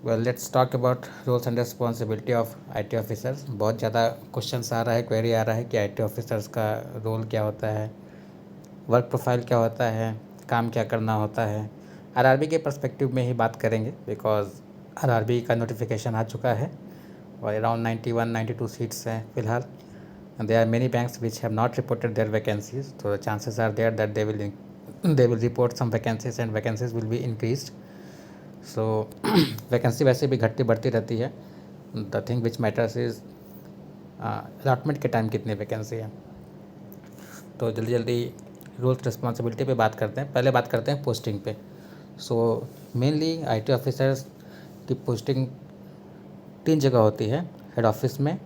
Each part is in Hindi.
Well let's talk about roles and responsibility of IT officers. बहुत ज़्यादा क्वेश्चंस आ रहा है, क्वेरी आ रहा है कि आईटी ऑफिसर्स का रोल क्या होता है, वर्क प्रोफाइल क्या होता है, काम क्या करना होता है। आरआरबी के पर्सपेक्टिव में ही बात करेंगे बिकॉज आरआरबी का नोटिफिकेशन आ चुका है और अराउंड 91-92 सीट्स हैं फिलहाल। There are many banks which have not reported their vacancies, so the chances are there that they will report some vacancies and vacancies will be increased. So vacancy वैसे भी घटती बढ़ती रहती है। The thing which matters is allotment के टाइम कितनी वैकेंसी है। तो जल्दी जल्दी रूल्स रिस्पॉन्सिबिलिटी पे बात करते हैं। पहले बात करते हैं पोस्टिंग पे। सो मेनली आईटी ऑफिसर्स की पोस्टिंग 3 जगह होती है, हेड ऑफिस में,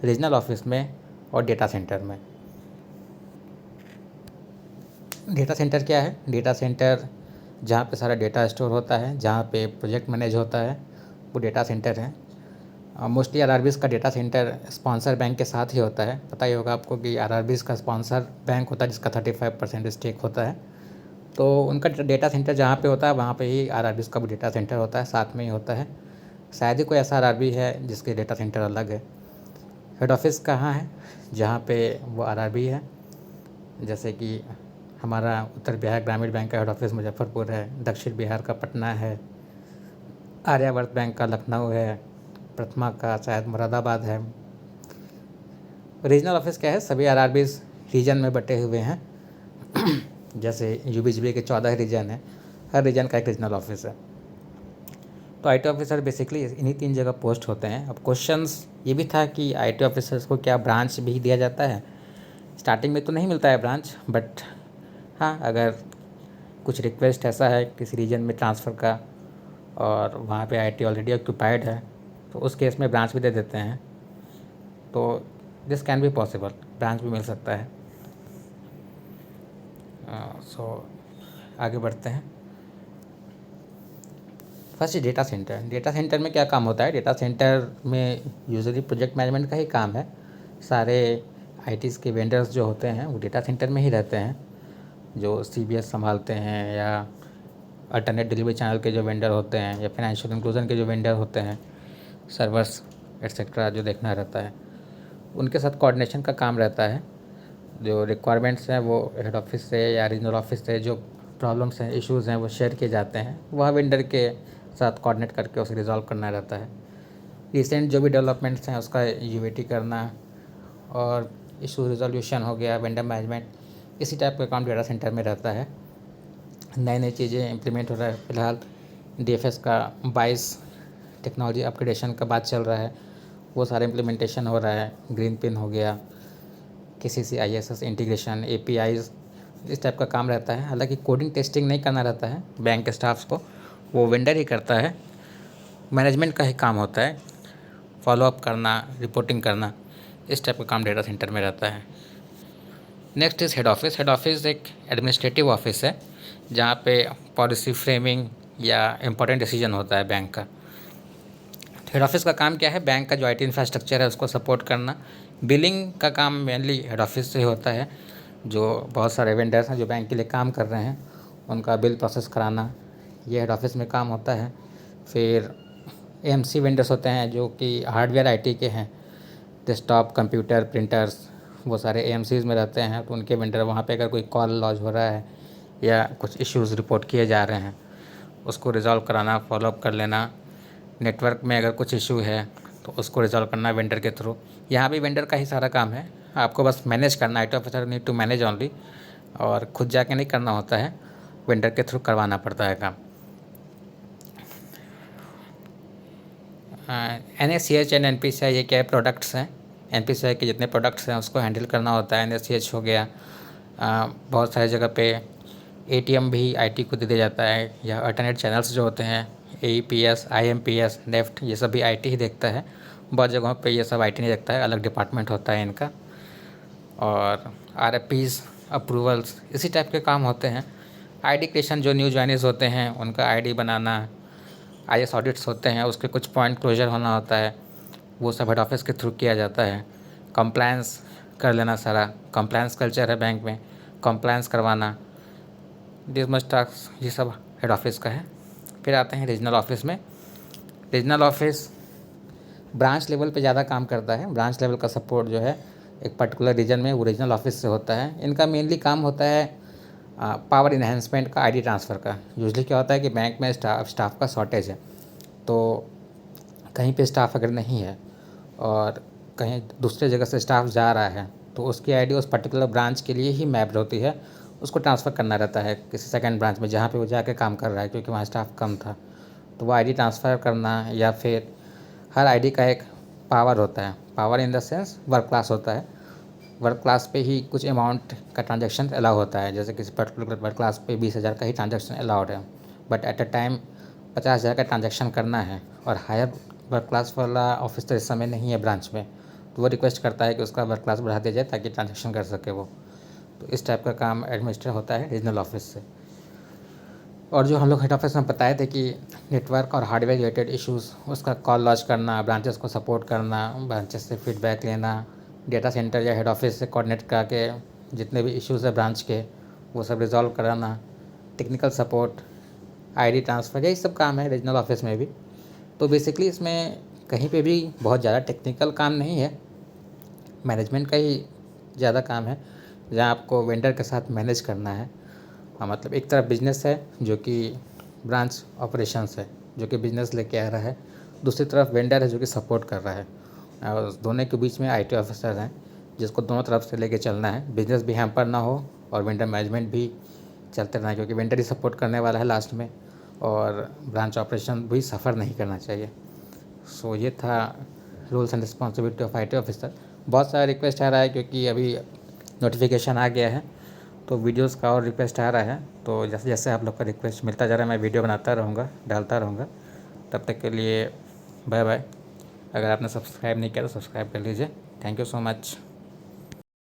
रीजनल ऑफिस में और डेटा सेंटर में। डेटा सेंटर क्या है? डेटा सेंटर जहाँ पे सारा डेटा स्टोर होता है, जहाँ पे प्रोजेक्ट मैनेज होता है, वो डेटा सेंटर है। मोस्टली आरआरबीज़ का डेटा सेंटर स्पॉन्सर बैंक के साथ ही होता है। पता ही होगा आपको कि आरआरबीज़ का स्पॉन्सर बैंक होता है जिसका 35% स्टेक होता है। तो उनका डेटा सेंटर जहाँ पे होता है वहाँ पे ही आरआरबीज़ का भी डेटा सेंटर होता है, साथ में ही होता है। शायद ही कोई ऐसा आरआरबी है जिसके डेटा सेंटर अलग है। हेड ऑफिस कहाँ है? जहाँ पे वो आरआरबी है। जैसे कि हमारा उत्तर बिहार ग्रामीण बैंक का हेड ऑफिस मुजफ्फरपुर है, दक्षिण बिहार का पटना है, आर्यावर्त बैंक का लखनऊ है, प्रथमा का शायद मुरादाबाद है। रीजनल ऑफिस क्या है? सभी आरआरबीज़ रीजन में बटे हुए हैं। जैसे यूबीजीबी के 14 रीजन है, हर रीजन का एक रीजनल ऑफिस है। तो आईटी ऑफिसर बेसिकली इन्हीं 3 जगह पोस्ट होते हैं। अब क्वेश्चंस ये भी था कि आईटी ऑफिसर्स को क्या ब्रांच भी दिया जाता है? स्टार्टिंग में तो नहीं मिलता है ब्रांच, बट हाँ, अगर कुछ रिक्वेस्ट ऐसा है किसी रीजन में ट्रांसफ़र का और वहाँ पे आईटी ऑलरेडी ऑक्यूपाइड है तो उस केस में ब्रांच भी दे देते हैं। तो this can be possible, branch भी मिल सकता है। सो आगे बढ़ते हैं। First data centre. Data centre में क्या काम होता है? डेटा सेंटर में यूजुअली प्रोजेक्ट मैनेजमेंट का ही काम है। सारे आईटीज़ के वेंडर्स जो होते हैं वो डेटा सेंटर में ही रहते हैं, जो सीबीएस संभालते हैं या अल्टरनेट डिलीवरी चैनल के जो वेंडर होते हैं या फाइनेंशियल इंक्लूजन के जो वेंडर होते हैं, सर्वर्स एट्सेट्रा जो देखना रहता है, उनके साथ कोऑर्डिनेशन का काम रहता है। जो रिक्वायरमेंट्स हैं वो हेड ऑफिस से या रीजनल ऑफिस से जो प्रॉब्लम्स हैं, इश्यूज़ हैं, वो शेयर किए जाते हैं। वह वेंडर के साथ कोऑर्डिनेट करके उसे रिजॉल्व करना रहता है। रिसेंट जो भी डेवलपमेंट्स हैं उसका यूएटी करना और इशू रिजोल्यूशन हो गया, वेंडर मैनेजमेंट, इसी टाइप का काम डेटा सेंटर में रहता है। नई नई चीज़ें इम्प्लीमेंट हो रहा है। फ़िलहाल डीएफएस का 22 टेक्नोलॉजी अपग्रेडेशन का बात चल रहा है, वो सारा इम्प्लीमेंटेशन हो रहा है। ग्रीन पिन हो गया, केसीसी आईएसएस इंटीग्रेशन, एपीआईज़, इस टाइप का काम रहता है। हालांकि कोडिंग टेस्टिंग नहीं करना रहता है बैंक के स्टाफ्स को, वो वेंडर ही करता है। मैनेजमेंट का ही काम होता है, फॉलोअप करना, रिपोर्टिंग करना, इस टाइप का काम डेटा सेंटर में रहता है। Next is head office. Head office एक एडमिनिस्ट्रेटिव ऑफिस है जहाँ पे पॉलिसी फ्रेमिंग या इम्पोर्टेंट डिसीजन होता है बैंक का। हेड ऑफिस का काम क्या है? बैंक का जो आईटी इंफ्रास्ट्रक्चर है उसको सपोर्ट करना। बिलिंग का काम मेनली हेड ऑफिस से ही होता है। जो बहुत सारे वेंडर्स हैं जो बैंक के लिए काम कर रहे हैं उनका बिल प्रोसेस कराना, ये हेड ऑफिस में काम होता है। फिर एएमसी वेंडर्स होते हैं जो कि हार्डवेयर आईटी के हैं, डेस्कटॉप, कंप्यूटर, प्रिंटर्स, वो सारे एएमसीज़ में रहते हैं। तो उनके वेंडर वहाँ पे अगर कोई कॉल लॉज हो रहा है या कुछ इश्यूज़ रिपोर्ट किए जा रहे हैं उसको रिज़ॉल्व कराना, फॉलोअप कर लेना। नेटवर्क में अगर कुछ इशू है तो उसको रिज़ॉल्व करना वेंडर के थ्रू। यहाँ भी वेंडर का ही सारा काम है, आपको बस मैनेज करना। IT officer need to manage only, और खुद जाके नहीं करना होता है, वेंडर के थ्रू करवाना पड़ता है काम। एनएसीएच एंड एनपीसीआई ये क्या प्रोडक्ट्स हैं? एनपीसीआई के जितने प्रोडक्ट्स हैं उसको हैंडल करना होता है। एनएसीएच हो गया, बहुत सारी जगह पे एटीएम भी आईटी को दे दिया जाता है, या अल्टरनेट चैनल्स जो होते हैं एईपीएस, आईएमपीएस, नेफ्ट, ये सब भी आईटी ही देखता है। बहुत जगहों पे ये सब आईटी नहीं देखता है, अलग डिपार्टमेंट होता है इनका। और आरएफपीज़, अप्रूवल्स, इसी टाइप के काम होते हैं। आईडी क्रिएशन, जो न्यू ज्वाइनिस होते हैं उनका आईडी बनाना, आईएस ऑडिट्स होते हैं उसके कुछ पॉइंट क्लोजर होना होता है, वो सब हेड ऑफिस के थ्रू किया जाता है। कंप्लायंस कर लेना, सारा कंप्लायंस कल्चर है बैंक में, कंप्लायंस करवाना, दिस मच टास्क, ये सब हेड ऑफिस का है। फिर आते हैं रीजनल ऑफिस में। रीजनल ऑफिस ब्रांच लेवल पे ज़्यादा काम करता है। ब्रांच लेवल का सपोर्ट जो है एक पर्टिकुलर रीजन में वो रीजनल ऑफिस से होता है। इनका मेनली काम होता है पावर इन्हेंसमेंट का, आईडी ट्रांसफ़र का। यूजुअली क्या होता है कि बैंक में स्टाफ का शॉर्टेज है, तो कहीं पे स्टाफ अगर नहीं है और कहीं दूसरे जगह से स्टाफ जा रहा है, तो उसकी आईडी उस पर्टिकुलर ब्रांच के लिए ही मैप्ड होती है। उसको ट्रांसफ़र करना रहता है किसी सेकंड ब्रांच में जहाँ पे वो जाके काम कर रहा है, क्योंकि वहाँ स्टाफ कम था। तो वो आईडी ट्रांसफ़र करना, या फिर हर आईडी का एक पावर होता है। Power in the sense work class होता है। वर्क क्लास पे ही कुछ अमाउंट का ट्रांजैक्शन अलाउ होता है। जैसे किसी पर्टिकुलर वर्क क्लास पे 20,000 का ही ट्रांजैक्शन अलाउड है, बट एट अ टाइम 50,000 का ट्रांजैक्शन करना है, और हायर वर्क क्लास वाला ऑफिसर इस समय नहीं है ब्रांच में, तो वो रिक्वेस्ट करता है कि उसका वर्क क्लास बढ़ा दिया जाए ताकि ट्रांजैक्शन कर सके वो। तो इस टाइप का काम एडमिनिस्ट्रेटर होता है रीजनल ऑफिस से। और जो हम लोग हेड ऑफिस में बताए थे कि नेटवर्क और हार्डवेयर रिलेटेड इश्यूज़, उसका कॉल लॉन्च करना, ब्रांचेस को सपोर्ट करना, ब्रांचेस से फीडबैक लेना, डेटा सेंटर या हेड ऑफिस से कोऑर्डिनेट करके जितने भी इश्यूज़ है ब्रांच के वो सब रिजॉल्व कराना, टेक्निकल सपोर्ट, आईडी ट्रांसफ़र, यही सब काम है रीजनल ऑफिस में भी। तो बेसिकली इसमें कहीं पे भी बहुत ज़्यादा टेक्निकल काम नहीं है, मैनेजमेंट का ही ज़्यादा काम है, जहाँ आपको वेंडर के साथ मैनेज करना है। मतलब एक तरफ बिजनेस है जो कि ब्रांच ऑपरेशंस है, जो कि बिजनेस लेके आ रहा है, दूसरी तरफ वेंडर है जो कि सपोर्ट कर रहा है, और दोनों के बीच में आईटी ऑफिसर हैं जिसको दोनों तरफ से लेके चलना है। बिजनेस भी हैम्पर ना हो और वेंडर मैनेजमेंट भी चलते रहना है, क्योंकि वेंडर ही सपोर्ट करने वाला है लास्ट में, और ब्रांच ऑपरेशन भी सफ़र नहीं करना चाहिए। सो ये था rules and responsibility of IT officer. बहुत सारा रिक्वेस्ट आ रहा है क्योंकि अभी नोटिफिकेशन आ गया है, तो वीडियोस का और रिक्वेस्ट आ रहा है। तो जैसे जैसे आप लोग का रिक्वेस्ट मिलता जा रहा है मैं वीडियो बनाता रहूँगा, डालता रहूँगा। तब तक के लिए बाय बाय। अगर आपने सब्सक्राइब नहीं किया तो सब्सक्राइब कर लीजिए। Thank you so much.